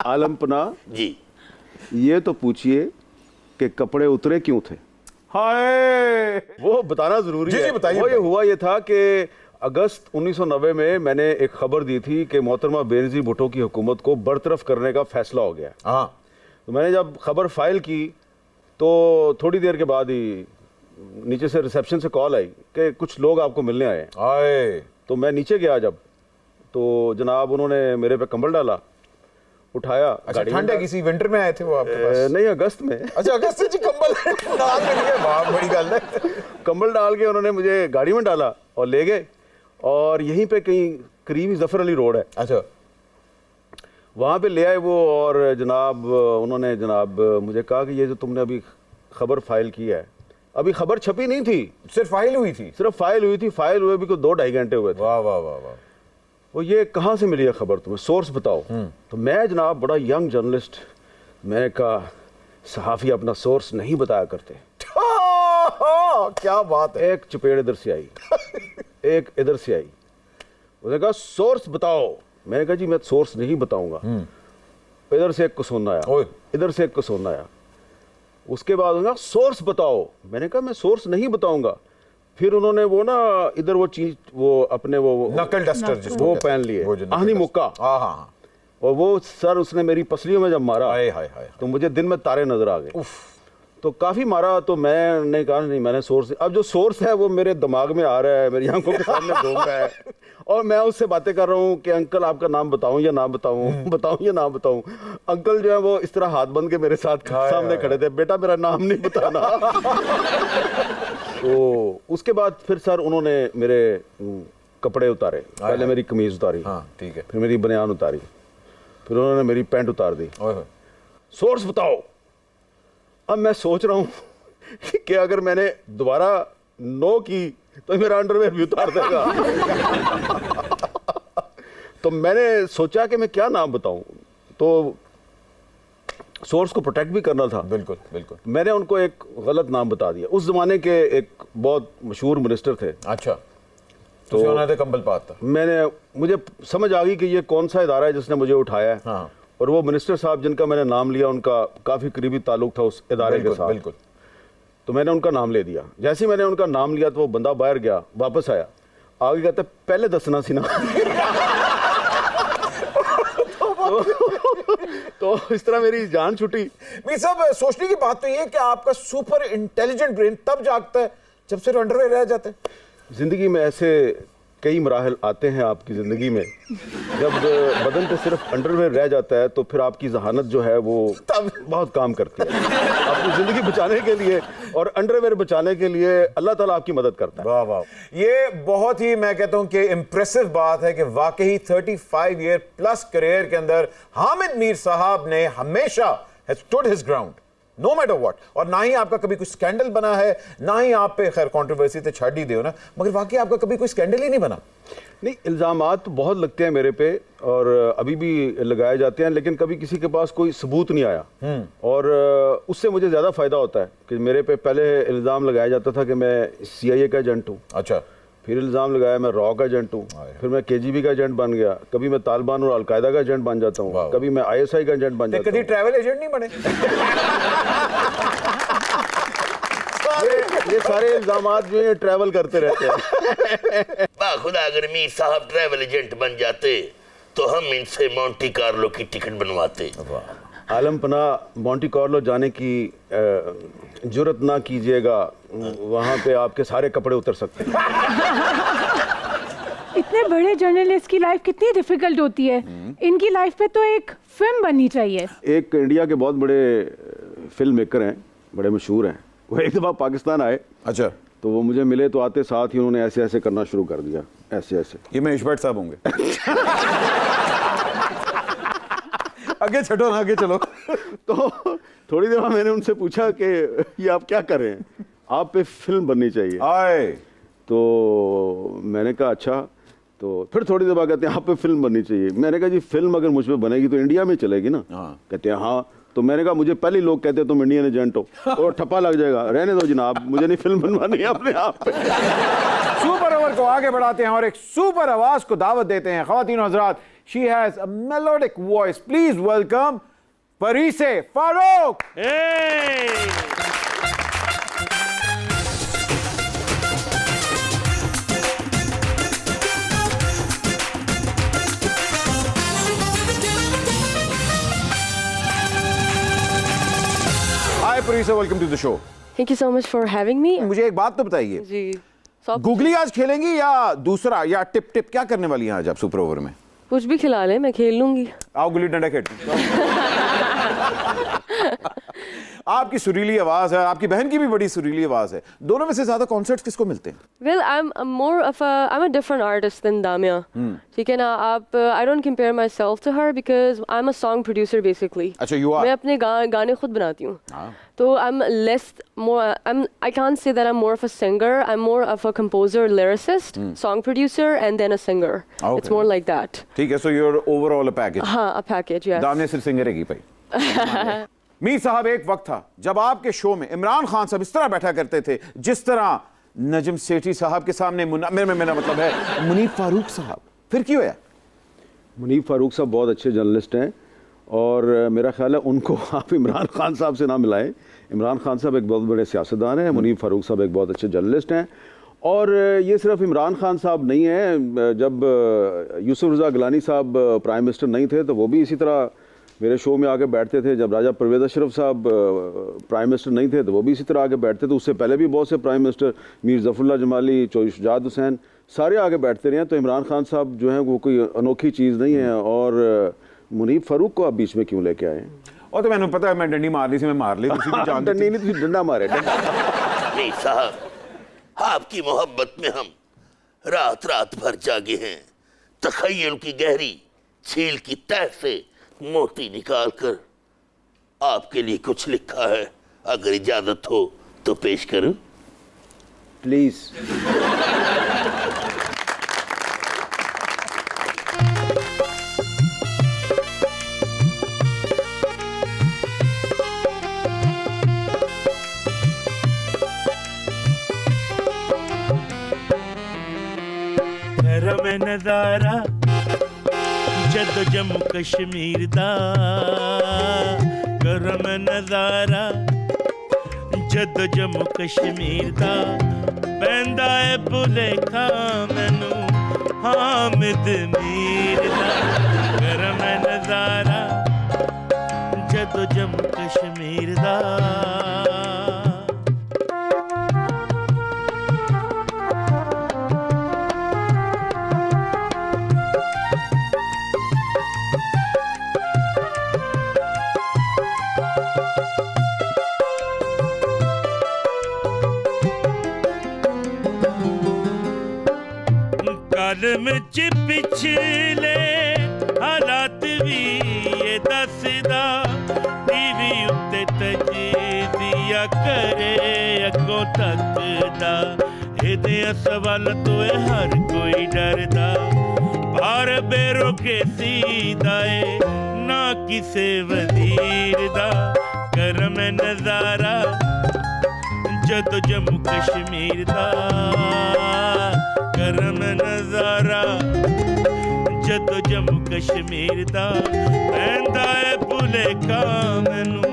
आलमपना जी। ये तो पूछिए कि कपड़े उतरे क्यों थे। हाय, वो बताना जरूरी जी, है। जी, बताइए, वो ये बताइए। हुआ ये था कि अगस्त 1990 में मैंने एक खबर दी थी कि मोहतरमा बेनज़ीर भुट्टो की हुकूमत को बरतरफ करने का फैसला हो गया। हाँ, तो मैंने जब खबर फाइल की तो थोड़ी देर के बाद ही नीचे से रिसेप्शन से कॉल आई कि कुछ लोग आपको मिलने आए हैं। हाय, तो मैं नीचे गया जब, तो जनाब उन्होंने मेरे पे कंबल डाला, उठाया। अच्छा, गाड़ी में ठंड है, डाला। किसी विंटर में आए थे वो आपके पास? नहीं, अगस्त में। अच्छा, अगस्त से जी कंबल नाम मिल गया, वाह बड़ी गल है। कंबल डाल के उन्होंने मुझे गाड़ी में डाला और ले गए, और यहीं पे कहीं करीब ही जफर अली रोड है, अच्छा, वहाँ पे ले आए वो। और जनाब उन्होंने जनाब मुझे कहा कि ये जो तुमने अभी खबर फाइल की है, अभी खबर छपी नहीं थी, सिर्फ फाइल हुई थी। सिर्फ फाइल हुई थी। फाइल हुए भी कोई 2-2.5 घंटे हुए थे। वाह वाह वाह वाह। वो ये कहाँ से मिली है खबर, तुम्हें सोर्स बताओ। तो मैं जनाब बड़ा यंग जर्नलिस्ट, मैंने कहा सहाफ़ी अपना सोर्स नहीं बताया करते। क्या बात है। एक चपेड़ इधर से आई, एक इधर से आई। उसने कहा सोर्स बताओ। मैंने कहा जी मैं सोर्स नहीं बताऊंगा। इधर से एक कुसुन आया, ओए। इधर से एक कुसुन आया। उसके बाद उन्होंने कहा सोर्स बताओ। मैंने कहा मैं सोर्स नहीं बताऊंगा। फिर उन्होंने वो ना इधर वो चीज, वो अपने वो नकल डस्टर जिसको वो कहते हैं। पहन लिए, वो जो नकल आहनी डस्टर। मुक्का। हाँ हाँ हाँ। और वो सर उसने मेरी पसलियों में जब मारा हाय हाय हाय। तो मुझे दिन में तारे नजर आ गए। उफ। तो काफी मारा। तो मैंने कहा नहीं, मैंने सोर्स, अब जो सोर्स है वो मेरे दिमाग में आ रहा है, मेरी आंखों के सामने घूम रहा है, और मैं उससे बातें कर रहा हूँ कि अंकल आपका नाम बताऊं या ना बताऊं, बताऊं या ना बताऊं। अंकल जो है वो इस तरह हाथ बंद के मेरे साथ सामने खड़े थे, बेटा मेरा नाम नहीं बताना। तो उसके बाद फिर सर उन्होंने मेरे कपड़े उतारे। पहले मेरी कमीज उतारी, हाँ ठीक है। फिर मेरी बनियान उतारी, फिर उन्होंने मेरी पैंट उतार दी। ओए होए। सोर्स बताओ। अब मैं सोच रहा हूं कि अगर मैंने दोबारा नो की तो मेरा अंडरवेयर भी उतार देगा। तो मैंने सोचा कि मैं क्या नाम बताऊं, तो सोर्स को प्रोटेक्ट भी करना था। बिल्कुल बिल्कुल। मैंने उनको एक गलत नाम बता दिया। उस जमाने के एक बहुत मशहूर मिनिस्टर थे। अच्छा, तो उन्होंने कंबल पाता। मुझे समझ आ गई कि ये कौन सा इदारा है जिसने मुझे उठाया है। हाँ। और वो मिनिस्टर साहब जिनका मैंने नाम लिया, उनका काफी करीबी ताल्लुक था उस इदारे के साथ। बिल्कुल। तो मैंने उनका नाम ले दिया। जैसे ही मैंने उनका नाम लिया तो वो बंदा बाहर गया, वापस आया, आगे कहता पहले दसना सी ना। तो इस तरह मेरी जान छुटी। मीर साहब, सोचने की बात तो ये है कि आपका सुपर इंटेलिजेंट ब्रेन तब जागता है जब सिर्फ अंडरवेयर रह जाते हैं। जिंदगी में ऐसे कई मराहल आते हैं आपकी ज़िंदगी में, जब बदन पे सिर्फ अंडरवेयर रह जाता है तो फिर आपकी जहानत जो है वो बहुत काम करती है। अपनी ज़िंदगी बचाने के लिए और अंडरवेयर बचाने के लिए अल्लाह ताला आपकी मदद करता है। वाह वाह, ये बहुत ही मैं कहता हूं कि इंप्रेसिव बात है कि वाकई 35 ईयर प्लस करियर के अंदर हामिद मीर साहब ने हमेशा stood his ground no matter what. और ना ही आपका कभी कोई स्कैंडल बना है, ना ही आप पे, खैर कंट्रोवर्सी तो छाड़ ही दे ना, मगर वाकई आपका कभी कोई स्कैंडल ही नहीं बना। नहीं, इल्ज़ामात तो बहुत लगते हैं मेरे पे और अभी भी लगाए जाते हैं, लेकिन कभी किसी के पास कोई सबूत नहीं आया। और उससे मुझे ज़्यादा फ़ायदा होता है कि मेरे पे पहले इल्ज़ाम लगाया जाता था कि मैं CIA का एजेंट हूँ। अच्छा। फिर इल्ज़ाम लगाया मैं रॉ का एजेंट हूँ, फिर मैं KGB का एजेंट बन गया, कभी मैं तालिबान और अलकायदा का एजेंट बन जाता हूँ, कभी मैं ISI का एजेंट बन जाता कभी हूँ। ट्रैवल एजेंट नहीं बने? ये सारे इल्ज़ामात जो है ट्रैवल करते रहते हैं। खुदा अगर मीर साहब ट्रैवल एजेंट बन जाते तो हम इनसे मोंटी कार्लो की टिकट बनवाते। आलमपना, मोंटी कार्लो जाने की जुर्रत ना कीजिएगा, वहाँ पे आपके सारे कपड़े उतर सकते हैं। इतने बड़े जर्नलिस्ट की लाइफ कितनी डिफिकल्ट होती है। इनकी लाइफ पे तो एक फिल्म बननी चाहिए। एक इंडिया के बहुत बड़े फिल्म मेकर हैं, बड़े मशहूर हैं, वो एक दफ़ा पाकिस्तान आए। अच्छा। तो वो मुझे मिले तो आते साथ ही उन्होंने ऐसे ऐसे करना शुरू कर दिया, ऐसे ऐसे। ये महेश भट्ट साहब होंगे। आगे छठो ना, आगे चलो। तो थोड़ी देर बाद मैंने उनसे पूछा कि ये आप क्या कर रहे हैं, आप पे फिल्म बननी चाहिए। आए। तो मैंने कहा अच्छा। तो फिर थोड़ी देर बाद कहते हैं आप पे फिल्म बननी चाहिए। मैंने कहा जी फिल्म अगर मुझ पे बनेगी तो इंडिया में चलेगी ना। कहते हैं हाँ। तो मैंने कहा मुझे पहले लोग कहते तुम इंडियन एजेंट हो, और ठप्पा लग जाएगा, रहने दो जनाब, मुझे नहीं फिल्म बनवानी है अपने आप पे। सुपर ओवर को आगे बढ़ाते हैं और एक सुपर आवाज को दावत देते हैं। ख्वातीन और हज़रात, She has a melodic voice. Please welcome Parise Farooq. Hi Parise, welcome to the show. Thank you so much for having me. मुझे एक बात तो बताइए, जी सब गूगली आज खेलेंगी या दूसरा या टिप टिप, क्या करने वाली हैं आज आप सुपर ओवर में? कुछ भी खिला ले, मैं खेल लूंगी। आओ गुल्ली डंडा खेलते आपकी सुरीली आवाज है, आपकी बहन की भी बड़ी सुरीली आवाज है। दोनों में से ज्यादा कॉन्सर्ट्स किसको मिलते हैं? Well, I'm a different artist than Damia. ठीक है ना, आप I don't compare myself to her because I'm a song producer basically. अच्छा, you are. मैं अपने गाने खुद बनाती हूँ। तो I can't say that I'm more of a singer. I'm more of a composer, lyricist, song producer, and then a singer. Okay. It's more like that. ठीक है, so you're overall a package. हाँ, a package, yes. दामिया सिर्फ singer है भाई। मीर साहब, एक वक्त था जब आपके शो में इमरान खान साहब इस तरह बैठा करते थे जिस तरह नजम सेठी साहब के सामने मेरा मतलब है मुनीफ फारूक साहब। फिर क्यों है? मुनीफ फारूक साहब बहुत अच्छे जर्नलिस्ट हैं और मेरा ख्याल है उनको आप इमरान खान साहब से ना मिलाएं। इमरान खान साहब एक बहुत बड़े सियासतदान हैं, मुनीफ फारूक साहब एक बहुत अच्छे जर्नलिस्ट हैं। और ये सिर्फ इमरान खान साहब नहीं हैं, जब यूसुफ रज़ा गिलानी साहब प्राइम मिनिस्टर नहीं थे तो वो भी इसी तरह मेरे शो में आके बैठते थे। जब राजा परवेज़ अशरफ साहब प्राइम मिनिस्टर नहीं थे तो वो भी इसी तरह आके बैठते थे। उससे पहले भी बहुत से प्राइम मिनिस्टर, मीर ज़फ़रुल्लाह जमाली, चौधरी शुजात हुसैन, सारे आगे बैठते रहे हैं। तो इमरान खान साहब जो हैं वो कोई अनोखी चीज़ नहीं है। और मुनीफ फारूक को आप बीच में क्यों लेके आए? और तो मैंने पता है, मैं डंडी मार ली थी, मैं मार ली थी। डंडी नहीं थी, डंडा मारे। नहीं साहब, आपकी मोहब्बत में हम रात रात भर जागे हैं। तखय्युल की गहरी झील की तह से मोती निकालकर आपके लिए कुछ लिखा है। अगर इजाजत हो तो पेश करूं? प्लीज। में नजारा जदों जम्मू कश्मीर दा, गरम नजारा जदों जम्मू कश्मीर दा, पैंदा है भुलेखा मैनू हामिद मीर दा। गरम नजारा जदों जम्मू कश्मीर दा। कलम च पिछले हालात भी ये दसदा, टीवी उत्ते तजीदिया करे अगों तकदा। एदे सवाल तो हर कोई डरदा, पर बेरोके सीधा है ना किसे वजीर दा। करम नजारा जदों जम्मू कश्मीर दा, करम नजारा जदों जम्मू कश्मीर दा, पैंदा है भुलेखा मैनू